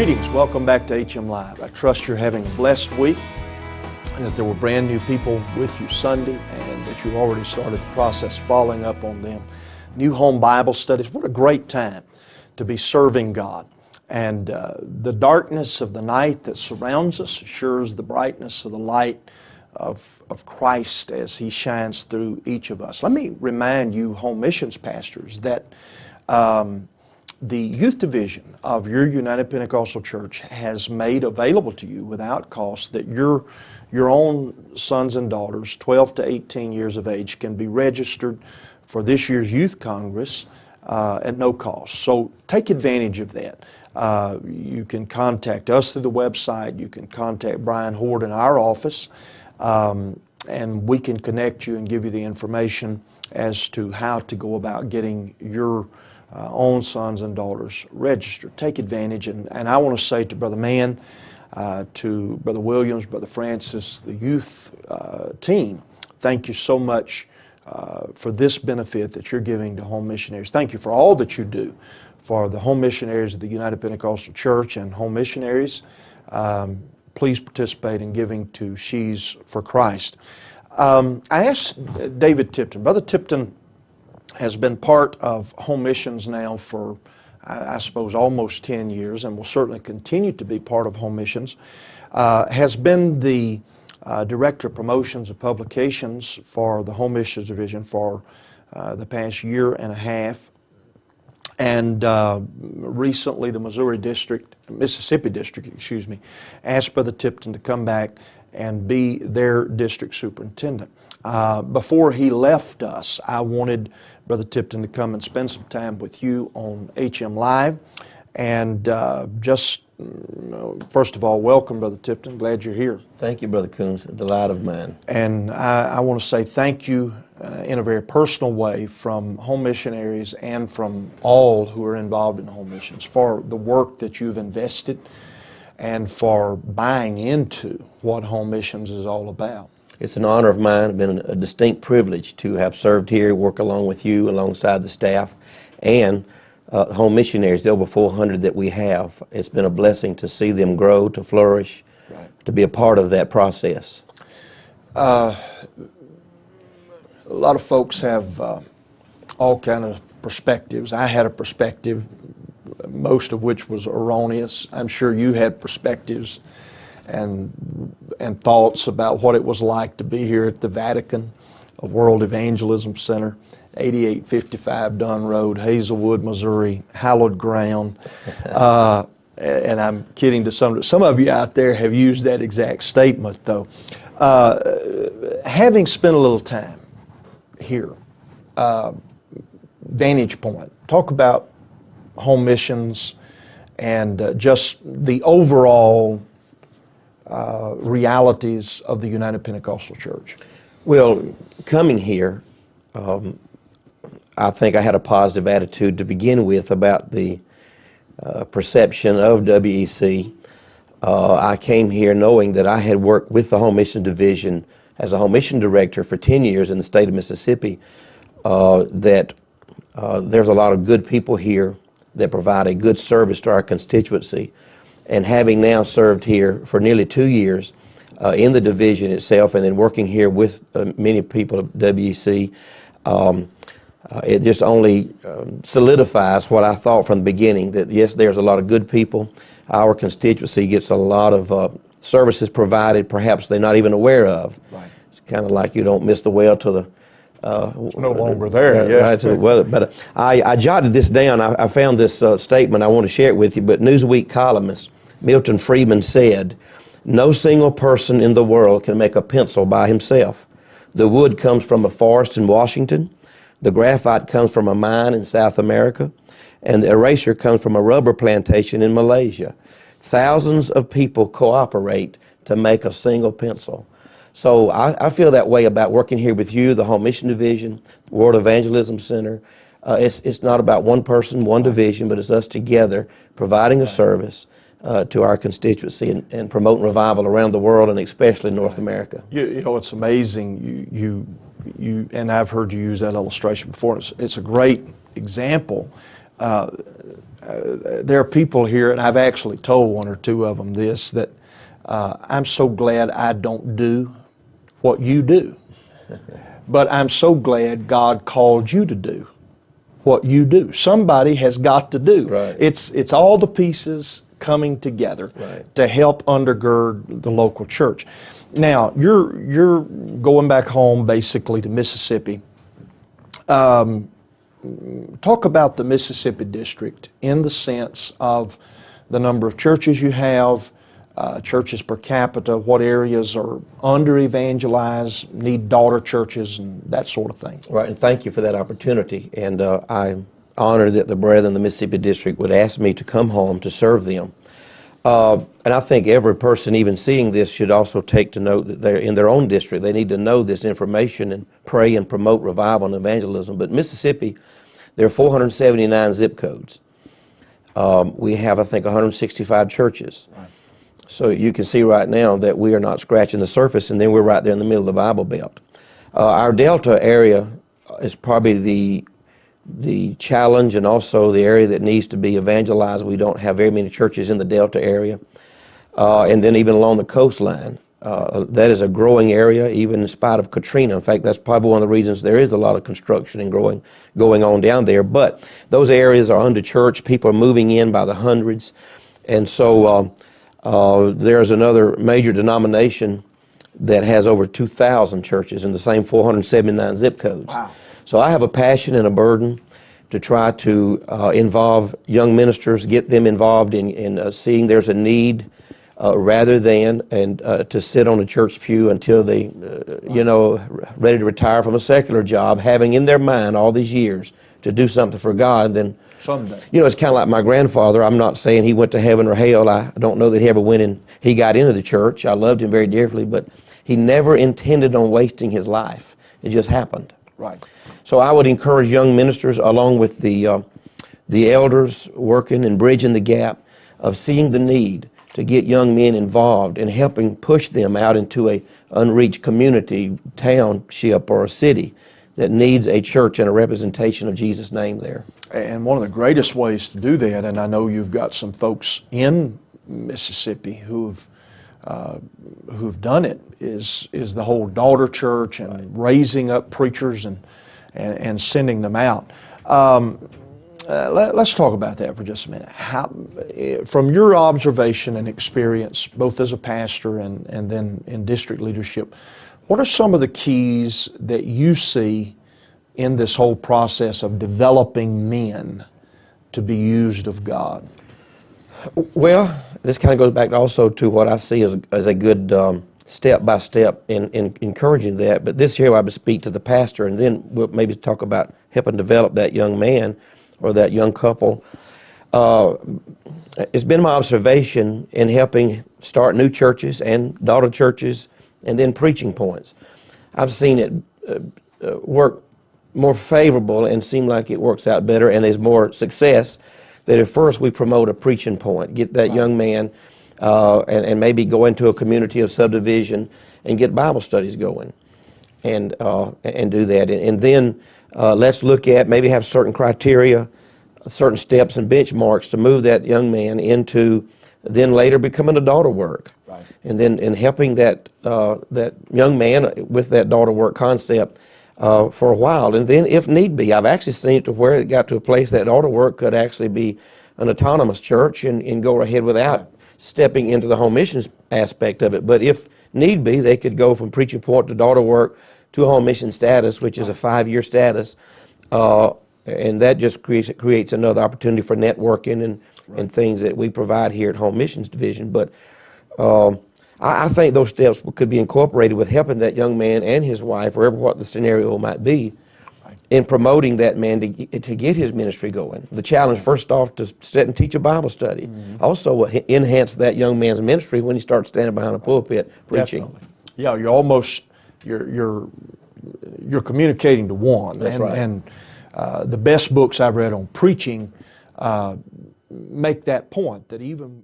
Greetings, welcome back to HMLive. I trust you're having a blessed week and that there were brand new people with you Sunday and that you already started the process following up on them. New home Bible studies, what a great time to be serving God. And the darkness of the night that surrounds us assures the brightness of the light of Christ as He shines through each of us. Let me remind you home missions pastors that the youth division of your United Pentecostal Church has made available to you without cost that your own sons and daughters, 12 to 18 years of age, can be registered for this year's Youth Congress at no cost. So take advantage of that. You can contact us through the website. You can contact Brian Hord in our office, and we can connect you and give you the information as to how to go about getting your own sons and daughters registered. Take advantage, and I want to say to Brother Mann, to Brother Williams, Brother Francis, the youth team, thank you so much for this benefit that you're giving to home missionaries. Thank you for all that you do for the home missionaries of the United Pentecostal Church and home missionaries. Please participate in giving to She's for Christ. I asked David Tipton. Brother Tipton has been part of home missions now for, I suppose, almost 10 years and will certainly continue to be part of home missions. Has been the Director of Promotions and Publications for the Home Missions Division for the past year and a half. And recently the Mississippi District, asked Brother Tipton to come back and be their district superintendent. Before he left us, I wanted Brother Tipton to come and spend some time with you on HMLive. And first of all, welcome, Brother Tipton. Glad you're here. Thank you, Brother Coons. A delight of mine. And I want to say thank you in a very personal way from home missionaries and from all who are involved in home missions for the work that you've invested and for buying into what home missions is all about. It's an honor of mine. It's been a distinct privilege to have served here, work along with you, alongside the staff, and home missionaries, the over 400 that we have. It's been a blessing to see them grow, to flourish, right, to be a part of that process. A lot of folks have all kind of perspectives. I had a perspective, most of which was erroneous. I'm sure you had perspectives and thoughts about what it was like to be here at the Vatican, a World Evangelism Center, 8855 Dunn Road, Hazelwood, Missouri, hallowed ground. And I'm kidding to some of you out there have used that exact statement, though. Having spent a little time here, vantage point, talk about home missions and just the overall realities of the United Pentecostal Church. Well, coming here, I think I had a positive attitude to begin with about the perception of WEC. I came here knowing that I had worked with the Home Mission Division as a Home Mission Director for 10 years in the state of Mississippi, that there's a lot of good people here that provide a good service to our constituency. And having now served here for nearly 2 years in the division itself and then working here with many people of WEC, it just only solidifies what I thought from the beginning, that yes, there's a lot of good people. Our constituency gets a lot of services provided perhaps they're not even aware of. Right. It's kind of like you don't miss the well till the it's no longer there. Yeah. Right, to the weather. But I jotted this down. I found this statement. I want to share it with you. But Newsweek columnist Milton Friedman said, "No single person in the world can make a pencil by himself. The wood comes from a forest in Washington, the graphite comes from a mine in South America, and the eraser comes from a rubber plantation in Malaysia. Thousands of people cooperate to make a single pencil." So I feel that way about working here with you, the Home Mission Division, World Evangelism Center. It's not about one person, one division, but it's us together providing a service to our constituency and promoting revival around the world and especially North America. You know, it's amazing. You and I've heard you use that illustration before. It's a great example there are people here, and I've actually told one or two of them this, that I'm so glad I don't do what you do. But I'm so glad God called you to do what you do. Somebody has got to do. Right. It's all the pieces coming together to help undergird the local church. Now, you're going back home basically to Mississippi. Talk about the Mississippi district in the sense of the number of churches you have, churches per capita, what areas are under-evangelized, need daughter churches, and that sort of thing. Right, and thank you for that opportunity. And I'm honored that the brethren in the Mississippi district would ask me to come home to serve them. And I think every person even seeing this should also take to note that they're in their own district. They need to know this information and pray and promote revival and evangelism. But Mississippi, there are 479 zip codes. We have, I think, 165 churches. Right. So you can see right now that we are not scratching the surface, and then we're right there in the middle of the Bible Belt. Our Delta area is probably the challenge and also the area that needs to be evangelized. We don't have very many churches in the Delta area. And then even along the coastline, that is a growing area, even in spite of Katrina. In fact, that's probably one of the reasons there is a lot of construction and going on down there. But those areas are under-churched. People are moving in by the hundreds. And so there's another major denomination that has over 2,000 churches in the same 479 zip codes. Wow. So I have a passion and a burden to try to involve young ministers, get them involved in seeing there's a need rather than to sit on a church pew until they, ready to retire from a secular job, having in their mind all these years to do something for God. And then someday. It's kind of like my grandfather. I'm not saying he went to heaven or hell. I don't know that he ever went in. He got into the church. I loved him very dearly, but he never intended on wasting his life. It just happened. Right. So I would encourage young ministers, along with the elders, working and bridging the gap of seeing the need to get young men involved and helping push them out into a unreached community, township, or a city that needs a church and a representation of Jesus' name there. And one of the greatest ways to do that, and I know you've got some folks in Mississippi who've done it, is the whole daughter church and raising up preachers and sending them out. Let's talk about that for just a minute. How, from your observation and experience, both as a pastor and then in district leadership, what are some of the keys that you see in this whole process of developing men to be used of God? Well, this kind of goes back also to what I see as a good step-by-step in encouraging that. But this here I would speak to the pastor, and then we'll maybe talk about helping develop that young man or that young couple. It's been my observation in helping start new churches and daughter churches and then preaching points. I've seen it work more favorable and seem like it works out better and there's more success that at first we promote a preaching point, get that young man and maybe go into a community of subdivision and get Bible studies going and do that. And then let's look at, maybe have certain criteria, certain steps and benchmarks to move that young man into then later becoming a daughter work. Right. And then in helping that young man with that daughter work concept for a while. And then if need be, I've actually seen it to where it got to a place that daughter work could actually be an autonomous church and go ahead without stepping into the home missions aspect of it. But if need be, they could go from preaching point to daughter work to a home mission status, which is a 5-year status. And that just creates another opportunity for networking and things that we provide here at Home Missions Division. But I think those steps could be incorporated with helping that young man and his wife, wherever what the scenario might be, in promoting that man to get his ministry going. The challenge, first off, to sit and teach a Bible study. Mm-hmm. Also enhance that young man's ministry when he starts standing behind a pulpit preaching. Definitely. Yeah, you're almost, you're communicating to one. That's right. And the best books I've read on preaching make that point, that even